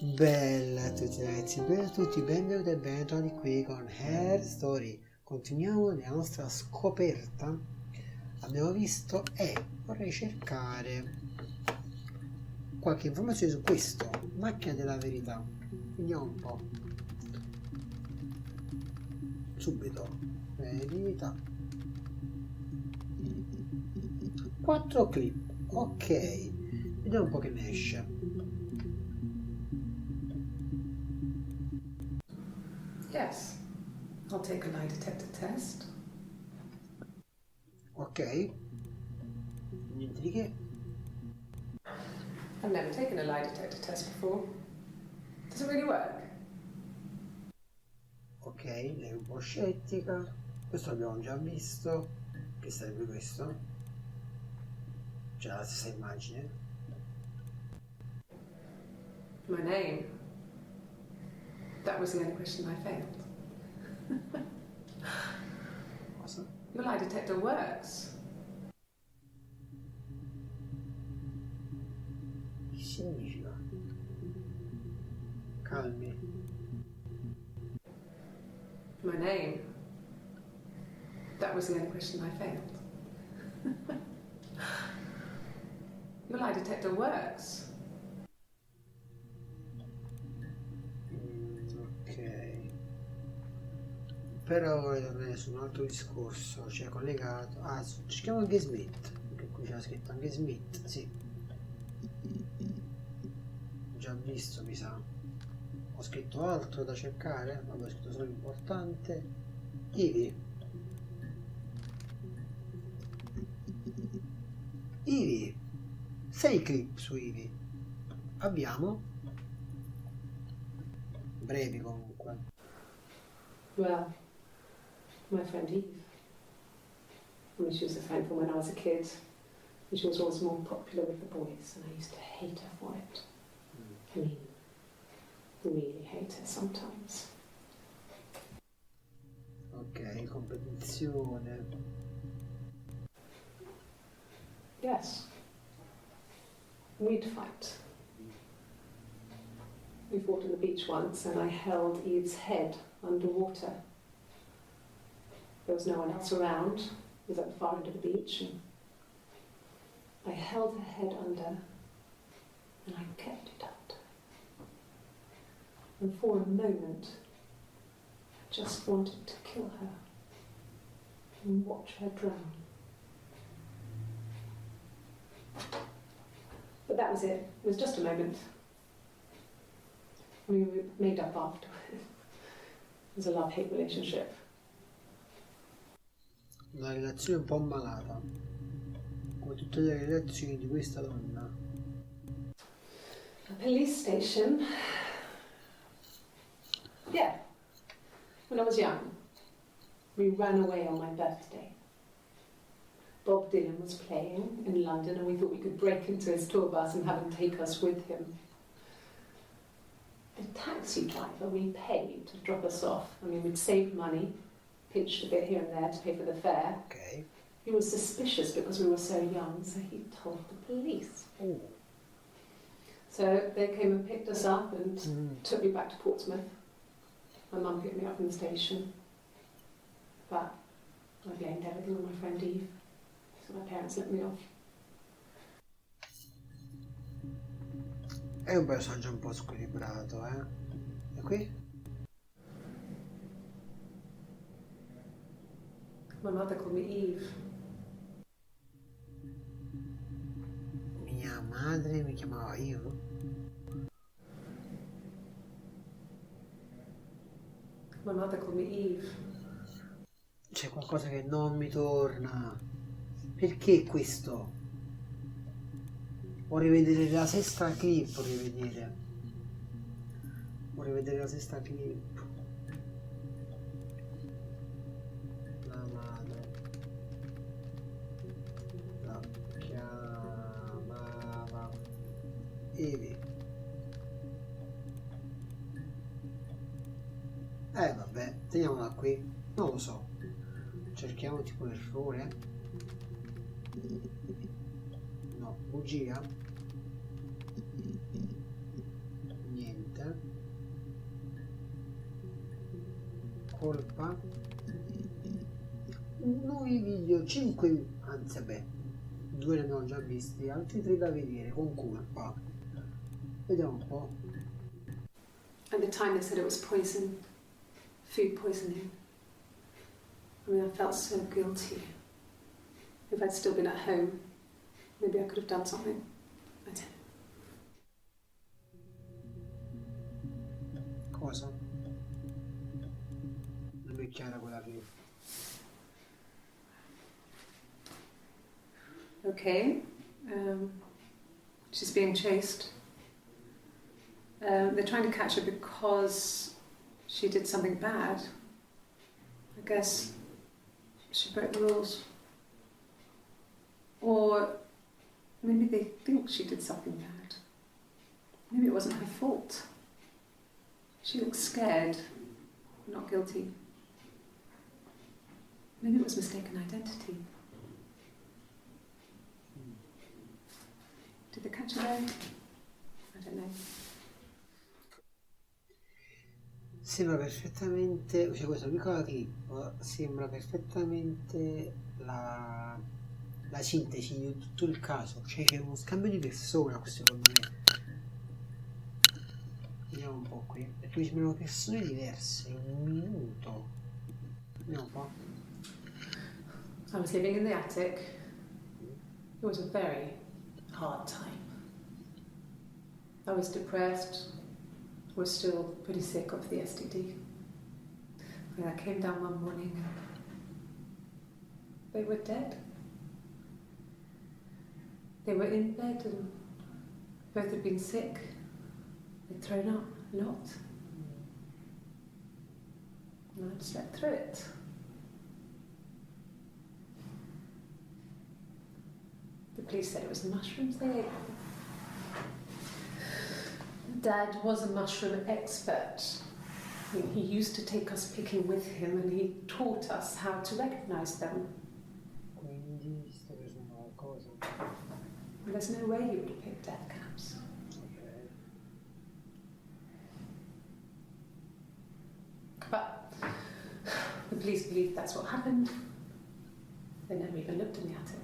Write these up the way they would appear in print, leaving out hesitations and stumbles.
Bella a tutti ragazzi, bella a tutti, benvenuti e bentornati qui con Story. Continuiamo nella nostra scoperta. Abbiamo visto e vorrei cercare qualche informazione su questo, macchina della verità. Vediamo un po'. Subito, verità. 4 clip, ok, vediamo un po' che ne esce. Yes, I'll take a lie detector test. Ok, niente di che. I've never taken a lie detector test before. Does it really work? Ok, lei è un po' scettica. Questo l'abbiamo già visto. Che sarebbe questo? Cioè la stessa immagine. My name. That was the only question I failed. Cosa? Your lie detector works. Che significa? Calmi. My name. That was the only question I failed. Your lie detector works. Ok. Però vorrei tornare su un altro discorso, cioè collegato. Ah, cerchiamo anche Smith. Perché qui c'era scritto anche Smith, sì. Già visto, mi sa. Ho scritto altro da cercare? Vabbè, ho scritto solo importante. Ivi. 6 clip su Ivi. Abbiamo. Brevi comunque. Well, my friend Eve. I mean, she was a friend from when I was a kid. And she was always more popular with the boys, and I used to hate her for it. I mean, really hate her sometimes. Ok, competizione. Yes. We'd fight. We fought on the beach once, and I held Eve's head underwater. There was no one else around. It was at the far end of the beach, and I held her head under, and I kept it under. And for a moment, I just wanted to kill her and watch her drown. But that was it. It was just a moment. We were made up after. It was a love-hate relationship. Una relazione un po' malata, come tutte le relazioni di questa donna. A police station. Yeah. When I was young, we ran away on my birthday. Bob Dylan was playing in London, and we thought we could break into his tour bus and have him take us with him. The taxi driver we paid to drop us off. I mean, we'd saved money, pinched a bit here and there to pay for the fare. Ok. He was suspicious because we were so young, so he told the police. Oh. So they came and picked us up and took me back to Portsmouth. My mum picked me up from the station. But I blamed everything on my friend Eve. So my parents let me off. È un personaggio un po' squilibrato, eh? E qui? My mother called me Eve. Mia madre mi chiamava io? My mother called me Eve. C'è qualcosa che non mi torna. Perché questo? Vorrei vedere la sesta clip, Vorrei vedere la sesta clip. La madre la chiamava Evi. Vabbè, teniamola qui. Non lo so. Cerchiamo tipo l'errore. No, bugia. Niente. colpa. Nuovi video, 5, anzi vabbè, 2 ne abbiamo già visti, altri 3 da vedere con colpa. Vediamo un po'. At the time they said it was poison, food poisoning. I mean, I felt so guilty. If I'd still been at home, maybe I could have done something. I don't know. Cosa? Non è chiara quella che... Okay, she's being chased. They're trying to catch her because she did something bad. I guess she broke the rules. Or maybe they think she did something bad. Maybe it wasn't her fault. She looks scared, not guilty. Maybe it was mistaken identity. Did they catch her there? I don't know. Sembra perfettamente, cioè questa piccola clip sembra perfettamente la sintesi di tutto il caso, cioè c'è uno scambio di persone, questo secondo me. Vediamo un po' qui, perché mi sembrano persone diverse, un minuto. Vediamo un po'. I was living in the attic. It was a very hard time. I was depressed, was still pretty sick of the STD. And I came down one morning and they were dead. They were in bed and both had been sick. They'd thrown up a lot. And I'd slept through it. The police said it was mushrooms they ate. Dad was a mushroom expert. I mean, he used to take us picking with him and he taught us how to recognize them. Quindi sto facendo qualcosa. There's no way you would have picked death caps. Okay. But the police believe that's what happened. They never even looked in the attic.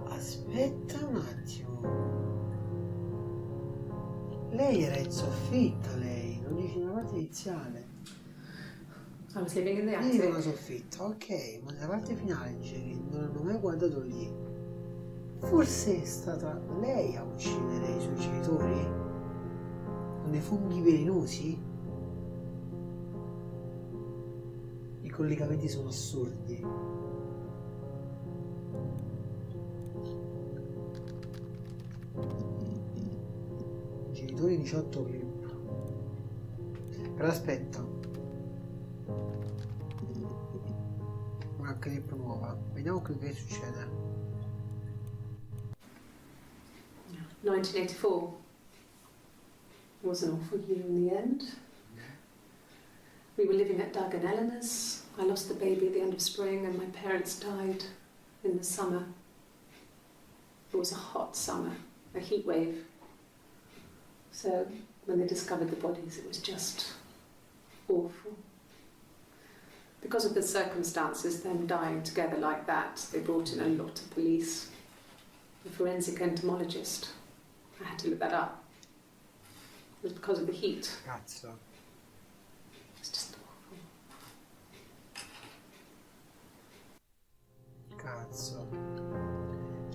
Aspetta un attimo. Lei era in soffitta, lei, non dice una parte iniziale. I was living in the Lì era una attic. soffitta, ok, ma nella parte finale dice che non hanno mai guardato lì. Forse è stata lei a uccidere i suoi genitori? Con dei funghi velenosi? I collegamenti sono assurdi. Genitori 18 clip. Però aspetta. Una clip nuova. Vediamo che succede. 1984 was an awful year in the end. We were living at Doug and Eleanor's. I lost the baby at the end of spring and my parents died in the summer. It was a hot summer, a heat wave. So when they discovered the bodies, it was just awful. Because of the circumstances, them dying together like that, they brought in a lot of police. The forensic entomologist. I had to look that up. It was because of the heat. Cazzo. It's just awful. Cazzo.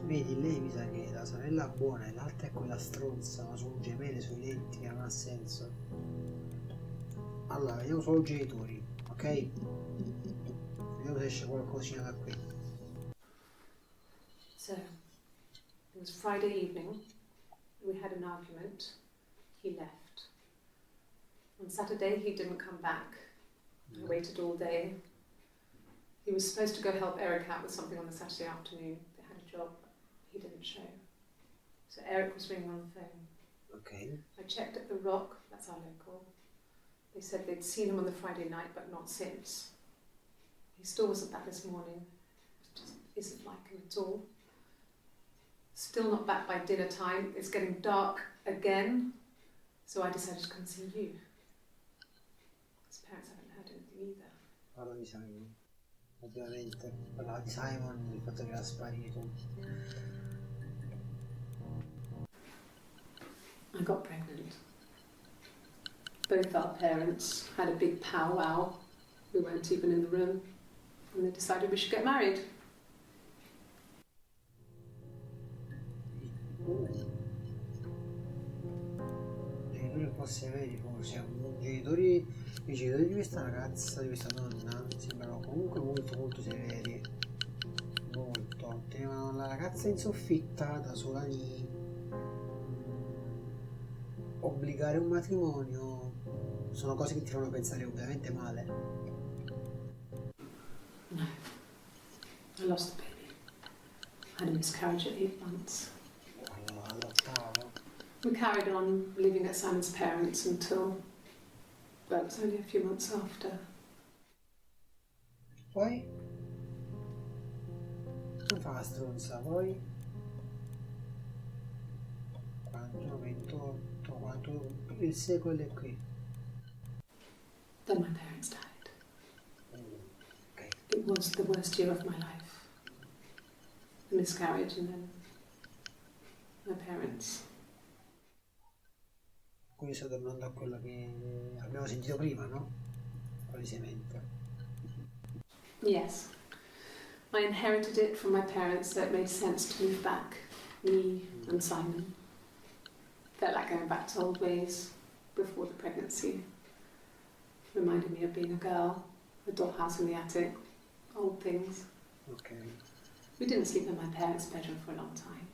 Vedi, lei mi sa che è la sorella buona e l'altra è quella stronza, ma sono gemelle sui denti che non ha senso. Allora, vediamo solo i genitori, ok? Vediamo se esce qualcosina da qui. So, it was Friday evening. We had an argument. He left. On Saturday, he didn't come back. I waited all day. He was supposed to go help Eric out with something on the Saturday afternoon. They had a job. He didn't show. So Eric was ringing on the phone. Ok. I checked at the Rock, that's our local. They said they'd seen him on the Friday night, but not since. He still wasn't back this morning. It just isn't like him at all. Still Still not back by dinner time. It's getting dark again. So I decided to come and see you. His parents haven't heard anything either. Parla di Simon. Ovviamente. Parla di Simon, il fatto che era sparito. I got pregnant. Both our parents had a big powwow. We weren't even in the room. And they decided we should get married. Genitori un po' severi forse. I genitori di questa ragazza, di questa donna, sembrano comunque molto severi. Molto. Tenevano la ragazza in soffitta da sola lì. Obbligare un matrimonio sono cose che ti fanno pensare ovviamente male. No. I lost the baby. I had a miscarriage at 8 months. All'ottavo. We carried on living at Simon's parents until, well, it was only a few months after. Poi? Come fa la stronza? Poi? Quanto? 28? Quanto? Il secolo è qui. Then my parents died. Ok. It was the worst year of my life. A miscarriage and then my parents. Quindi sto tornando a quello che abbiamo sentito prima, no? Palesemente. Yes. I inherited it from my parents, so it made sense to move back, me and Simon. Felt like going back to old ways before the pregnancy. Reminded me of being a girl, a dollhouse in the attic, old things. Ok. We didn't sleep in my parents' bedroom for a long time.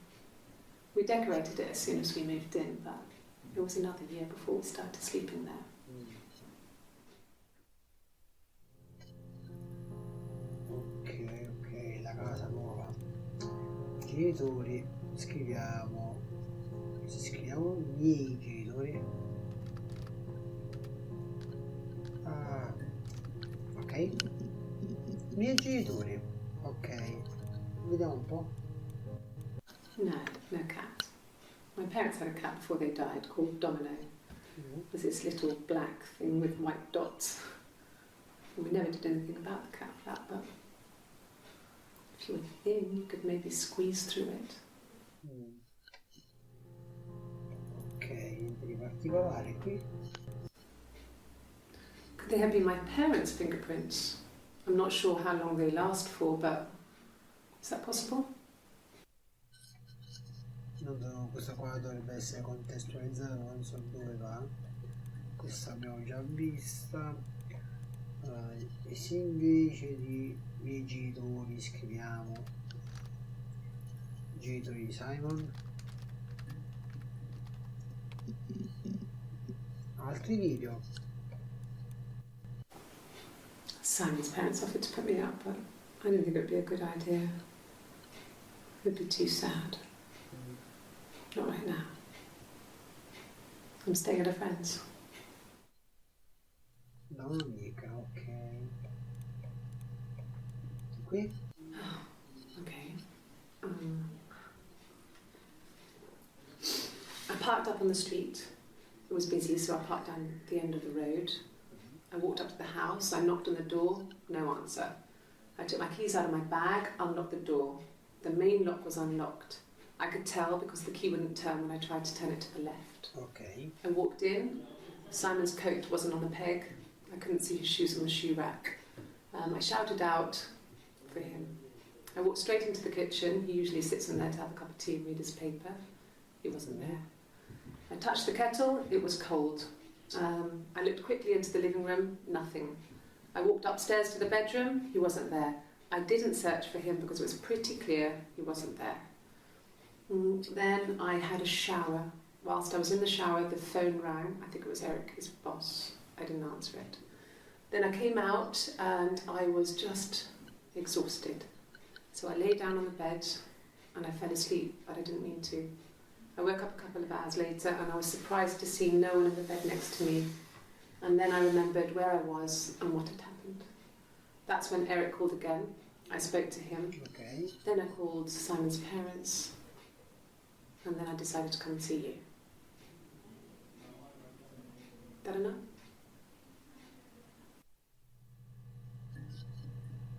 We decorated it as soon as we moved in, but it was another year before we started sleeping there. Ok, la casa nuova. Genitori, scriviamo. Se scriviamo miei genitori. Ah, ok. Miei genitori. Ok. Vediamo un po'. No cat. My parents had a cat before they died called Domino. It was this little black thing with white dots. And we never did anything about the cat flap, but if you were thin, you could maybe squeeze through it. Ok, niente di particolare qui. Could they have been my parents' fingerprints? I'm not sure how long they last for, but is that possible? Questa qua dovrebbe essere contestualizzata, non so dove va. Questa abbiamo già vista. E se invece di miei genitori scriviamo genitori di Simon, altri video. Simon's parents offered to put me up, but I didn't think it would be a good idea. It would be too sad. Not right now. I'm staying at a friend's. Da un'amica, ok. Qui? Okay. I parked up on the street. It was busy, so I parked down the end of the road. I walked up to the house, I knocked on the door, no answer. I took my keys out of my bag, unlocked the door. The main lock was unlocked. I could tell because the key wouldn't turn when I tried to turn it to the left. Ok. I walked in. Simon's coat wasn't on a peg. I couldn't see his shoes on the shoe rack. I shouted out for him. I walked straight into the kitchen. He usually sits in there to have a cup of tea and read his paper. He wasn't there. I touched the kettle. It was cold. I looked quickly into the living room. Nothing. I walked upstairs to the bedroom. He wasn't there. I didn't search for him because it was pretty clear he wasn't there. Then I had a shower. Whilst I was in the shower, the phone rang. I think it was Eric, his boss. I didn't answer it. Then I came out and I was just exhausted. So I lay down on the bed and I fell asleep, but I didn't mean to. I woke up a couple of hours later and I was surprised to see no one in the bed next to me. And then I remembered where I was and what had happened. That's when Eric called again. I spoke to him. Ok. Then I called Simon's parents. and then I decided to come and see you. That enough?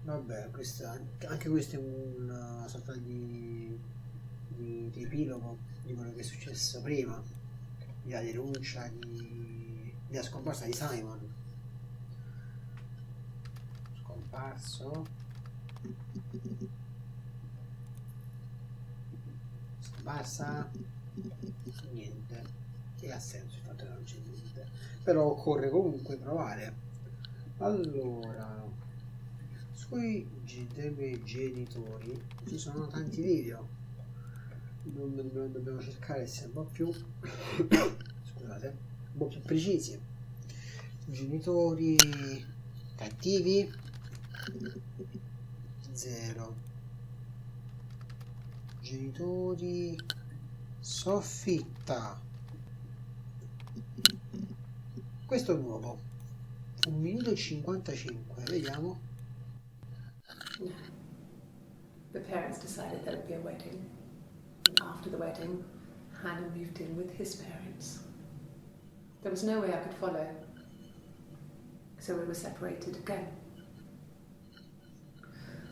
Vabbè, anche questo è una sorta di epilogo di quello che è successo prima, della denuncia, della scomparsa di Simon. Scomparso. Scomparsa. Niente. E ha senso il fatto che non c'è niente. Però occorre comunque provare. Allora, sui dei genitori ci sono tanti video. Dobbiamo cercare di essere un po' più scusate, un po' più precisi. Genitori cattivi 0, genitori soffitta, questo è nuovo, 1 minuto e 55, vediamo. The parents decided there would be a wedding, and after the wedding, Hannah moved in with his parents. There was no way I could follow, so we were separated again.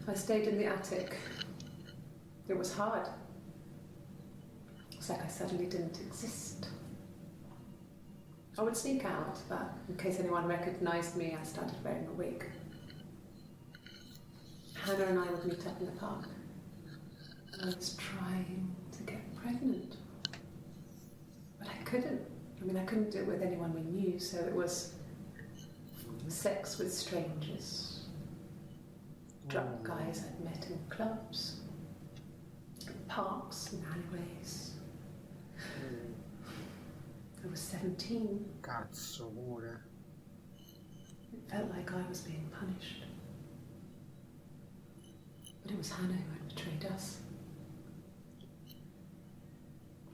I stayed in the attic. It was hard. It's like I suddenly didn't exist. I would sneak out, but in case anyone recognized me, I started wearing a wig. Hannah and I would meet up in the park. I was trying to get pregnant, but I couldn't. I mean, I couldn't do it with anyone we knew, so it was sex with strangers, drunk guys I'd met in clubs, parks and alleyways. I was 17. Cazzo pure. It felt like I was being punished. But it was Hannah who had betrayed us.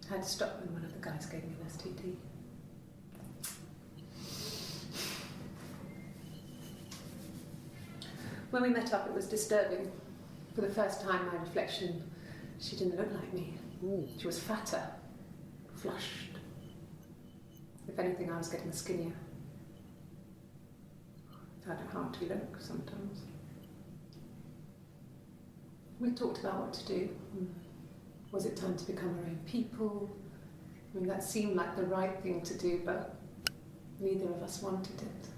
I had to stop when one of the guys gave me an STD. When we met up, it was disturbing. For the first time, my reflection, she didn't look like me. She was fatter, flushed. If anything, I was getting skinnier. I found it hard to look sometimes. We talked about what to do. Was it time to become our own people? I mean, that seemed like the right thing to do, but neither of us wanted it.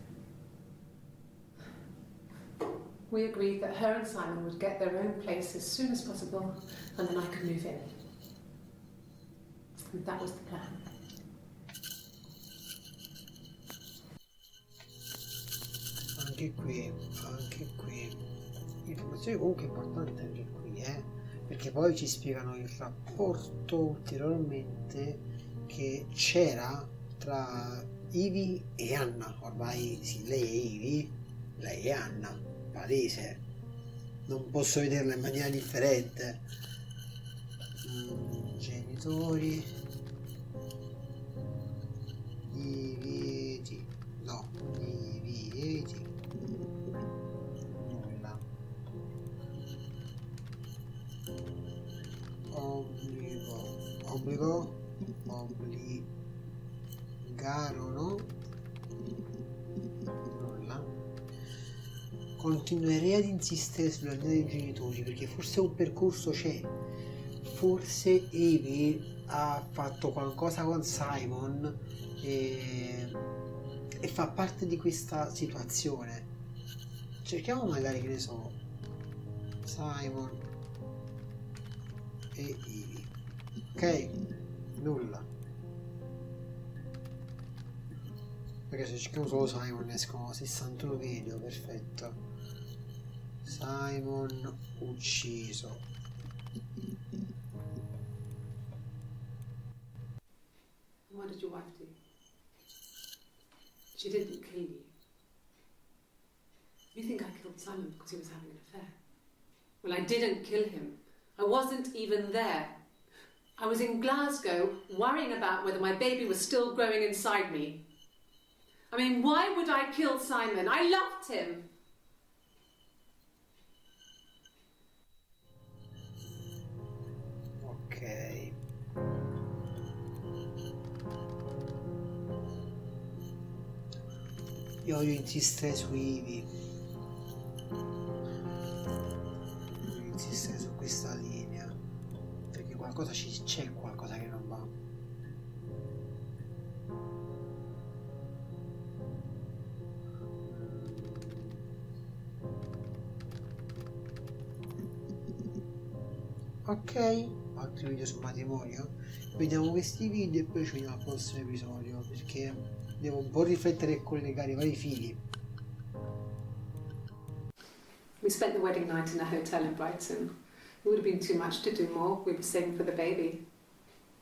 We agreed that her and Simon would get their own place as soon as possible, and then I could move in. And that was the plan. Anche qui, informazione comunque importante anche qui, perché poi ci spiegano il rapporto ulteriormente che c'era tra Ivy e Anna. Ormai sì, lei è Ivy, lei è Anna, palese, non posso vederla in maniera differente. Genitori divieti, no, divieti, nulla, obbligarono, nulla. Continuerei ad insistere sulla linea dei genitori perché forse un percorso c'è, forse Amy ha fatto qualcosa con Simon e fa parte di questa situazione. Cerchiamo magari, che ne so, Simon e Ivy. Ok? Nulla. Perché se cerchiamo solo Simon escono 61 video, perfetto. Simon ucciso. What did your wife do? She didn't kill you. You think I killed Simon because he was having an affair? Well, I didn't kill him. I wasn't even there. I was in Glasgow worrying about whether my baby was still growing inside me. I mean, why would I kill Simon? I loved him. Ok. Io voglio insistere su Ivi. Voglio insistere su questa linea. Perché qualcosa c'è qualcosa che non va. Ok, altri video sul matrimonio. Vediamo questi video e poi ci vediamo al prossimo episodio, perché devo un po' riflettere e collegare i vari fili. We spent the wedding night in a hotel in Brighton. It would have been too much to do more. We were saving for the baby.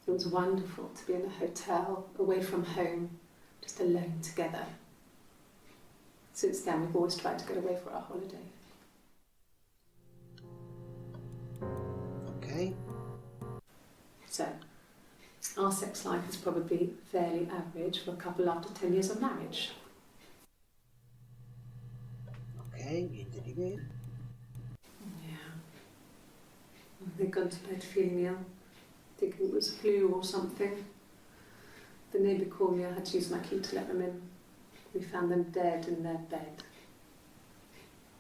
It was wonderful to be in a hotel, away from home, just alone together. Since then, we've always tried to get away for our holiday. Ok. So, our sex life is probably fairly average for a couple after 10 years of marriage. Ok, niente di che. Yeah. They'd gone to bed feeling ill, thinking it was flu or something. The neighbour called me, I had to use my key to let them in. We found them dead in their bed.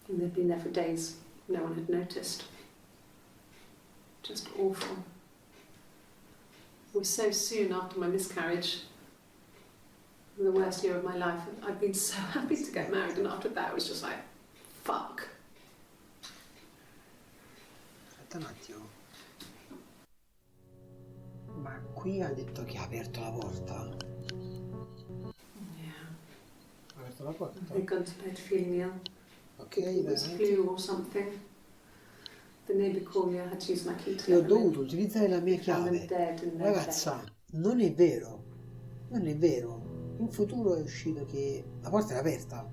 And they'd been there for days. No one had noticed. Just awful. It was so soon after my miscarriage. The worst year of my life. I'd been so happy to get married, and after that it was just like, fuck. Aspetta un attimo. Ma qui ha detto che ha aperto la porta. Yeah. Ha aperto la porta. They'd gone to bed feeling ill. Ok, It was veramente. flu or something. The neighbour called me, I had to use my key to Io ho let them in. dovuto utilizzare la mia Found them chiave. dead in their Ragazza, non è vero. Non è vero. In futuro è uscito che la porta era aperta.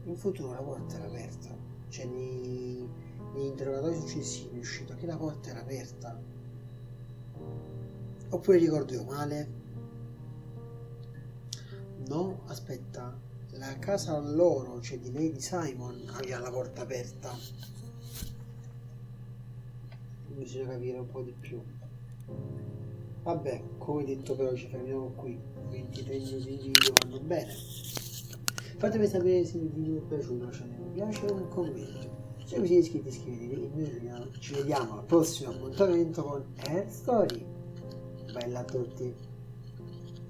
In futuro la porta era aperta. Cioè negli interrogatori successivi è uscito che la porta era aperta. Oppure ricordo io male? No, aspetta. La casa loro, cioè di Lady Simon, aveva la porta aperta. Bisogna capire un po' di più. Vabbè, come detto, però ci fermiamo qui. 23 minuti di video vanno bene. Fatemi sapere se il video vi è piaciuto, lasciate un mi piace o un commento. Se vi siete iscritti, iscrivetevi. Noi ci vediamo al prossimo appuntamento con Story. Bella a tutti.